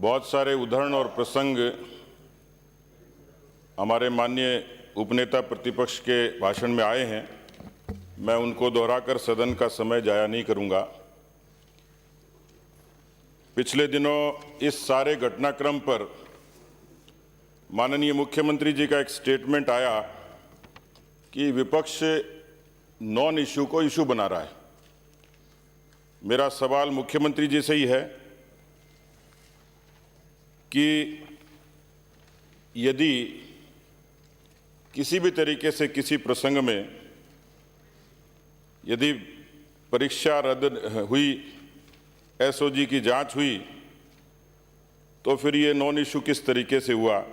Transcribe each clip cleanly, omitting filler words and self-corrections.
बहुत सारे उदाहरण और प्रसंग हमारे माननीय उपनेता प्रतिपक्ष के भाषण में आए हैं। मैं उनको दोहराकर सदन का समय जाया नहीं करूंगा। पिछले दिनों इस सारे घटनाक्रम पर माननीय मुख्यमंत्री जी का एक स्टेटमेंट आया कि विपक्ष नॉन इशू को इशू बना रहा है। मेरा सवाल मुख्यमंत्री जी से ही है कि यदि किसी भी तरीके से किसी प्रसंग में यदि परीक्षा रद्द हुई, एसओजी की जांच हुई, तो फिर ये नॉन इशू किस तरीके से हुआ।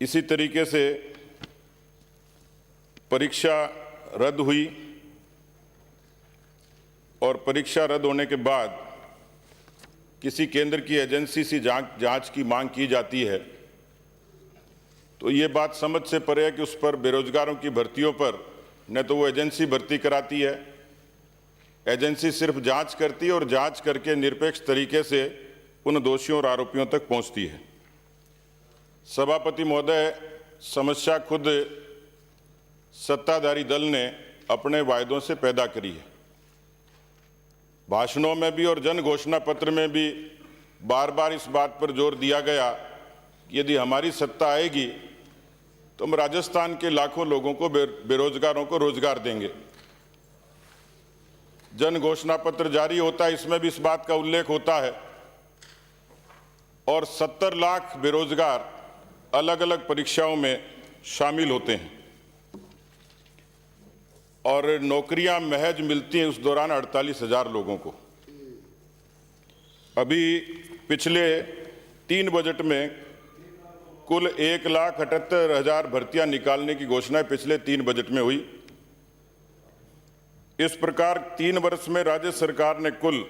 इसी तरीके से परीक्षा रद्द हुई और परीक्षा रद्द होने के बाद किसी केंद्र की एजेंसी से जांच की मांग की जाती है, तो ये बात समझ से परे है कि उस पर बेरोजगारों की भर्तियों पर न तो वो एजेंसी भर्ती कराती है, एजेंसी सिर्फ जांच करती है और जांच करके निरपेक्ष तरीके से उन दोषियों और आरोपियों तक पहुंचती है। सभापति महोदय, समस्या खुद सत्ताधारी दल ने अपने वायदों से पैदा करी है। भाषणों में भी और जन घोषणा पत्र में भी बार बार इस बात पर जोर दिया गया कि यदि हमारी सत्ता आएगी तो हम राजस्थान के लाखों लोगों को, बेरोजगारों को रोजगार देंगे। जन घोषणा पत्र जारी होता है, इसमें भी इस बात का उल्लेख होता है और 70 लाख बेरोजगार अलग अलग परीक्षाओं में शामिल होते हैं और नौकरियां महज मिलती हैं उस दौरान 48,000 लोगों को। अभी पिछले 3 बजट में कुल 1,78,000 भर्तियां निकालने की घोषणा पिछले 3 बजट में हुई। इस प्रकार 3 वर्ष में राज्य सरकार ने कुल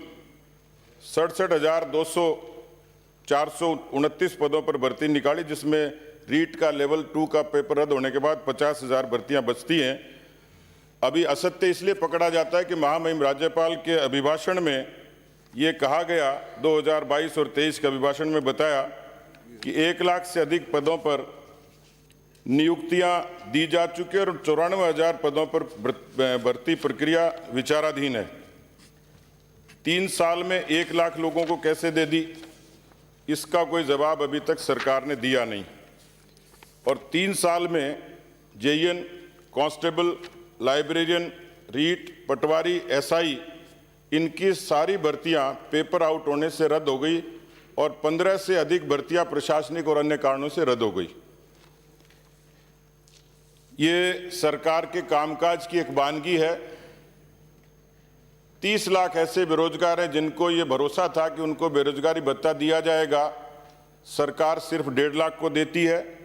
67,429 पदों पर भर्ती निकाली, जिसमें रीट का लेवल 2 का पेपर रद्द होने के बाद 50,000 भर्तियां बचती हैं। अभी असत्य इसलिए पकड़ा जाता है कि महामहिम राज्यपाल के अभिभाषण में ये कहा गया, 2022 और 23 के अभिभाषण में बताया कि 1 लाख से अधिक पदों पर नियुक्तियां दी जा चुकी और 94,000 पदों पर भर्ती प्रक्रिया विचाराधीन है। 3 साल में 1 लाख लोगों को कैसे दे दी, इसका कोई जवाब अभी तक सरकार ने दिया नहीं। और 3 साल में जेईएन, कांस्टेबल, लाइब्रेरियन, रीट, पटवारी, एसआई, इनकी सारी भर्तियां पेपर आउट होने से रद्द हो गई और 15 से अधिक भर्तियां प्रशासनिक और अन्य कारणों से रद्द हो गई। ये सरकार के कामकाज की एक वानगी है। 30 लाख ऐसे बेरोजगार हैं जिनको ये भरोसा था कि उनको बेरोजगारी भत्ता दिया जाएगा। सरकार सिर्फ 1.5 लाख को देती है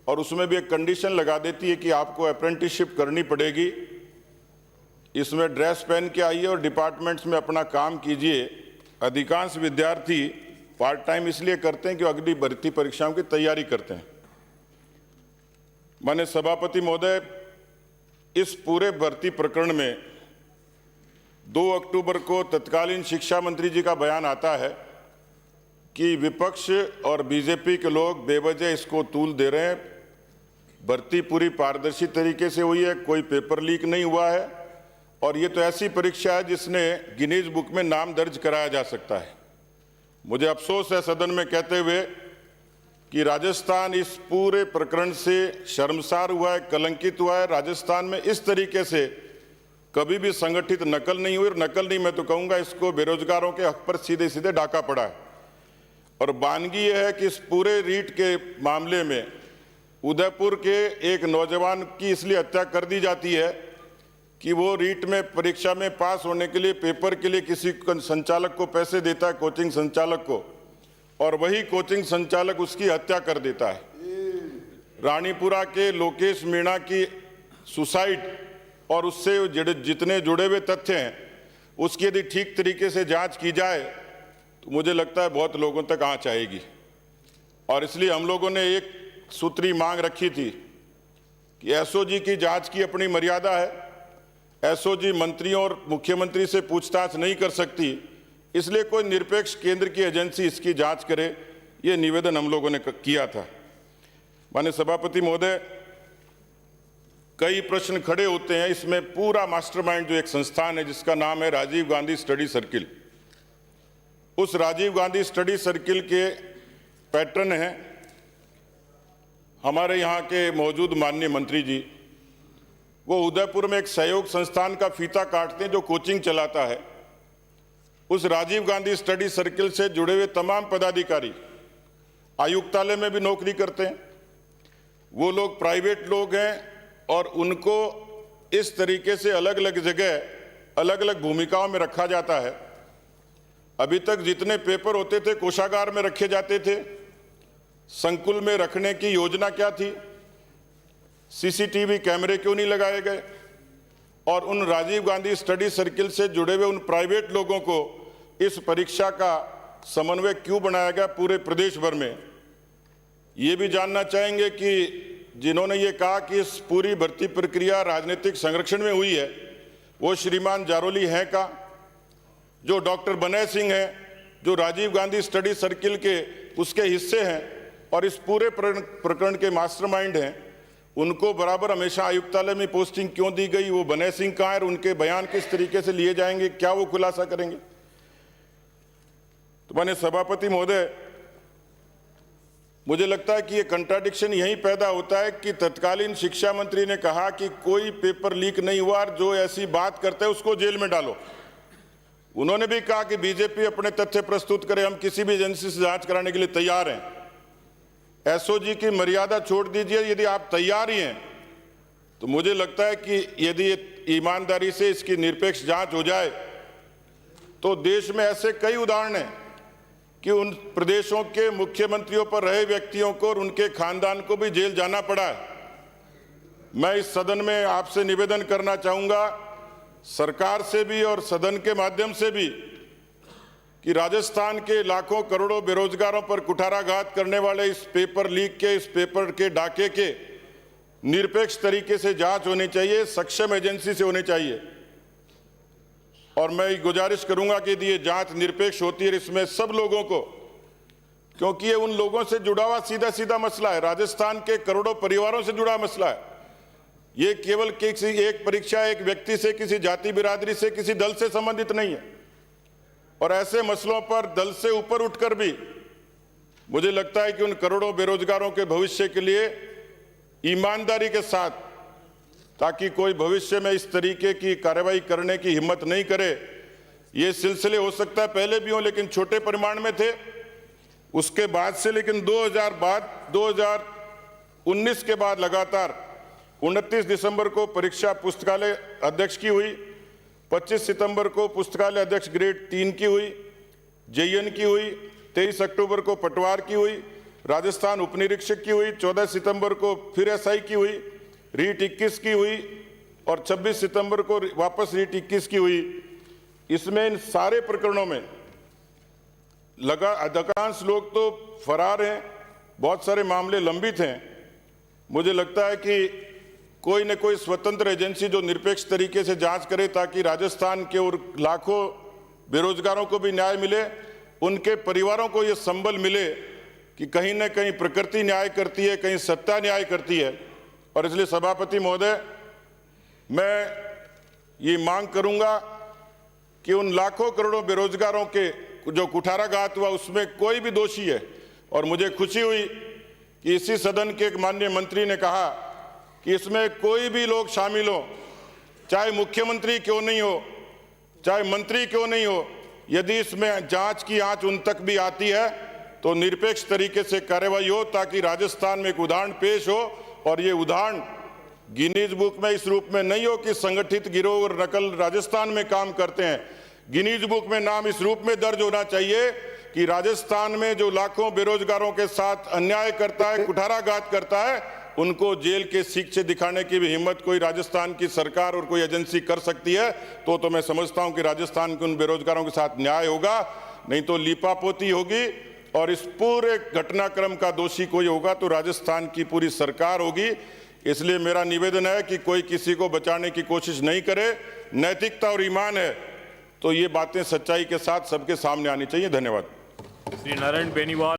और उसमें भी एक कंडीशन लगा देती है कि आपको अप्रेंटिसशिप करनी पड़ेगी, इसमें ड्रेस पहन के आइए और डिपार्टमेंट्स में अपना काम कीजिए। अधिकांश विद्यार्थी पार्ट टाइम इसलिए करते हैं कि अगली भर्ती परीक्षाओं की तैयारी करते हैं। माननीय सभापति महोदय, इस पूरे भर्ती प्रकरण में 2 अक्टूबर को तत्कालीन शिक्षा मंत्री जी का बयान आता है कि विपक्ष और बीजेपी के लोग बेवजह इसको तूल दे रहे हैं। भर्ती पूरी पारदर्शी तरीके से हुई है, कोई पेपर लीक नहीं हुआ है और ये तो ऐसी परीक्षा है जिसने गिनीज बुक में नाम दर्ज कराया जा सकता है। मुझे अफसोस है सदन में कहते हुए कि राजस्थान इस पूरे प्रकरण से शर्मसार हुआ है, कलंकित हुआ है। राजस्थान में इस तरीके से कभी भी संगठित नकल नहीं हुई और नकल नहीं, मैं तो कहूँगा इसको बेरोजगारों के हक पर सीधे सीधे डाका पड़ा है। और वानगी यह है कि इस पूरे रीट के मामले में उदयपुर के एक नौजवान की इसलिए हत्या कर दी जाती है कि वो रीट में परीक्षा में पास होने के लिए, पेपर के लिए किसी संचालक को पैसे देता है, कोचिंग संचालक को, और वही कोचिंग संचालक उसकी हत्या कर देता है। रानीपुरा के लोकेश मीणा की सुसाइड और उससे जितने जुड़े हुए तथ्य हैं उसकी यदि ठीक तरीके से जांच की जाए तो मुझे लगता है बहुत लोगों तक आंच आएगी। और इसलिए हम लोगों ने एक सूत्री मांग रखी थी कि एसओजी की जांच की अपनी मर्यादा है। एसओजी मंत्रियों और मुख्यमंत्री से पूछताछ नहीं कर सकती, इसलिए कोई निरपेक्ष केंद्र की एजेंसी इसकी जांच करे, ये निवेदन हम लोगों ने किया था। माननीय सभापति महोदय, कई प्रश्न खड़े होते हैं। इसमें पूरा मास्टरमाइंड जो एक संस्थान है जिसका नाम है राजीव गांधी स्टडी सर्किल, उस राजीव गांधी स्टडी सर्किल के पैटर्न हैं हमारे यहाँ के मौजूद माननीय मंत्री जी। वो उदयपुर में एक सहयोग संस्थान का फीता काटते हैं जो कोचिंग चलाता है। उस राजीव गांधी स्टडी सर्किल से जुड़े हुए तमाम पदाधिकारी आयुक्तालय में भी नौकरी करते हैं। वो लोग प्राइवेट लोग हैं और उनको इस तरीके से अलग अलग जगह अलग अलग भूमिकाओं में रखा जाता है। अभी तक जितने पेपर होते थे कोषागार में रखे जाते थे। संकुल में रखने की योजना क्या थी? सीसीटीवी कैमरे क्यों नहीं लगाए गए? और उन राजीव गांधी स्टडी सर्किल से जुड़े हुए उन प्राइवेट लोगों को इस परीक्षा का समन्वय क्यों बनाया गया पूरे प्रदेश भर में? ये भी जानना चाहेंगे कि जिन्होंने ये कहा कि इस पूरी भर्ती प्रक्रिया राजनीतिक संरक्षण में हुई है, वो श्रीमान जारोली हैं का? जो डॉक्टर बनय सिंह हैं, जो राजीव गांधी स्टडी सर्किल के उसके हिस्से हैं और इस पूरे प्रकरण के मास्टरमाइंड हैं, उनको बराबर हमेशा आयुक्तालय में पोस्टिंग क्यों दी गई? वो बनय सिंह कहाँ है? उनके बयान किस तरीके से लिए जाएंगे? क्या वो खुलासा करेंगे? तो माननीय सभापति महोदय, मुझे लगता है कि ये कंट्राडिक्शन यहीं पैदा होता है कि तत्कालीन शिक्षा मंत्री ने कहा कि कोई पेपर लीक नहीं हुआ और जो ऐसी बात करते हैं उसको जेल में डालो। उन्होंने भी कहा कि बीजेपी अपने तथ्य प्रस्तुत करे, हम किसी भी एजेंसी से जांच कराने के लिए तैयार हैं। एसओजी की मर्यादा छोड़ दीजिए। यदि आप तैयार ही हैं तो मुझे लगता है कि यदि ईमानदारी से इसकी निरपेक्ष जांच हो जाए तो देश में ऐसे कई उदाहरण हैं कि उन प्रदेशों के मुख्यमंत्रियों पर रहे व्यक्तियों को और उनके खानदान को भी जेल जाना पड़ा है। मैं इस सदन में आपसे निवेदन करना चाहूंगा, सरकार से भी और सदन के माध्यम से भी, कि राजस्थान के लाखों करोड़ों बेरोजगारों पर कुठाराघात करने वाले इस पेपर लीक के, इस पेपर के डाके के निरपेक्ष तरीके से जांच होनी चाहिए, सक्षम एजेंसी से होनी चाहिए। और मैं गुजारिश करूंगा कि यदि ये जांच निरपेक्ष होती है इसमें सब लोगों को, क्योंकि ये उन लोगों से जुड़ा हुआ सीधा सीधा मसला है, राजस्थान के करोड़ों परिवारों से जुड़ा मसला है। ये केवल किसी एक परीक्षा, एक व्यक्ति से, किसी जाति बिरादरी से, किसी दल से संबंधित नहीं है। और ऐसे मसलों पर दल से ऊपर उठकर भी मुझे लगता है कि उन करोड़ों बेरोजगारों के भविष्य के लिए ईमानदारी के साथ, ताकि कोई भविष्य में इस तरीके की कार्रवाई करने की हिम्मत नहीं करे। ये सिलसिले हो सकता है पहले भी हो, लेकिन छोटे परिमाण में थे, उसके बाद से, लेकिन 2019 के बाद लगातार 29 दिसंबर को परीक्षा पुस्तकालय अध्यक्ष की हुई, 25 सितंबर को पुस्तकालय अध्यक्ष ग्रेड 3 की हुई, जेईएन की हुई, 23 अक्टूबर को पटवार की हुई, राजस्थान उपनिरीक्षक की हुई, 14 सितंबर को फिर एसआई की हुई, रीट 21 की हुई और 26 सितंबर को वापस रीट 21 की हुई। इसमें इन सारे प्रकरणों में अधिकांश लोग तो फरार हैं, बहुत सारे मामले लंबित हैं। मुझे लगता है कि कोई न कोई स्वतंत्र एजेंसी जो निरपेक्ष तरीके से जांच करे, ताकि राजस्थान के और लाखों बेरोजगारों को भी न्याय मिले, उनके परिवारों को ये संबल मिले कि कहीं न कहीं प्रकृति न्याय करती है, कहीं सत्ता न्याय करती है। और इसलिए सभापति महोदय, मैं ये मांग करूंगा कि उन लाखों करोड़ों बेरोजगारों के जो कुठाराघात हुआ उसमें कोई भी दोषी है। और मुझे खुशी हुई कि इसी सदन के एक माननीय मंत्री ने कहा कि इसमें कोई भी लोग शामिल हो, चाहे मुख्यमंत्री क्यों नहीं हो, चाहे मंत्री क्यों नहीं हो, यदि इसमें जांच की आंच उन तक भी आती है तो निरपेक्ष तरीके से कार्रवाई हो, ताकि राजस्थान में एक उदाहरण पेश हो। और ये उदाहरण गिनीज बुक में इस रूप में नहीं हो कि संगठित गिरोह और नकल राजस्थान में काम करते हैं। गिनीज बुक में नाम इस रूप में दर्ज होना चाहिए कि राजस्थान में जो लाखों बेरोजगारों के साथ अन्याय करता है, कुठाराघात करता है, उनको जेल के सीख से दिखाने की भी हिम्मत कोई राजस्थान की सरकार और कोई एजेंसी कर सकती है तो मैं समझता हूं कि राजस्थान के उन बेरोजगारों के साथ न्याय होगा। नहीं तो लीपापोती होगी और इस पूरे घटनाक्रम का दोषी कोई होगा तो राजस्थान की पूरी सरकार होगी। इसलिए मेरा निवेदन है कि कोई किसी को बचाने की कोशिश नहीं करे। नैतिकता और ईमान है तो ये बातें सच्चाई के साथ सबके सामने आनी चाहिए। धन्यवाद। श्री नारायण बेनीवाल।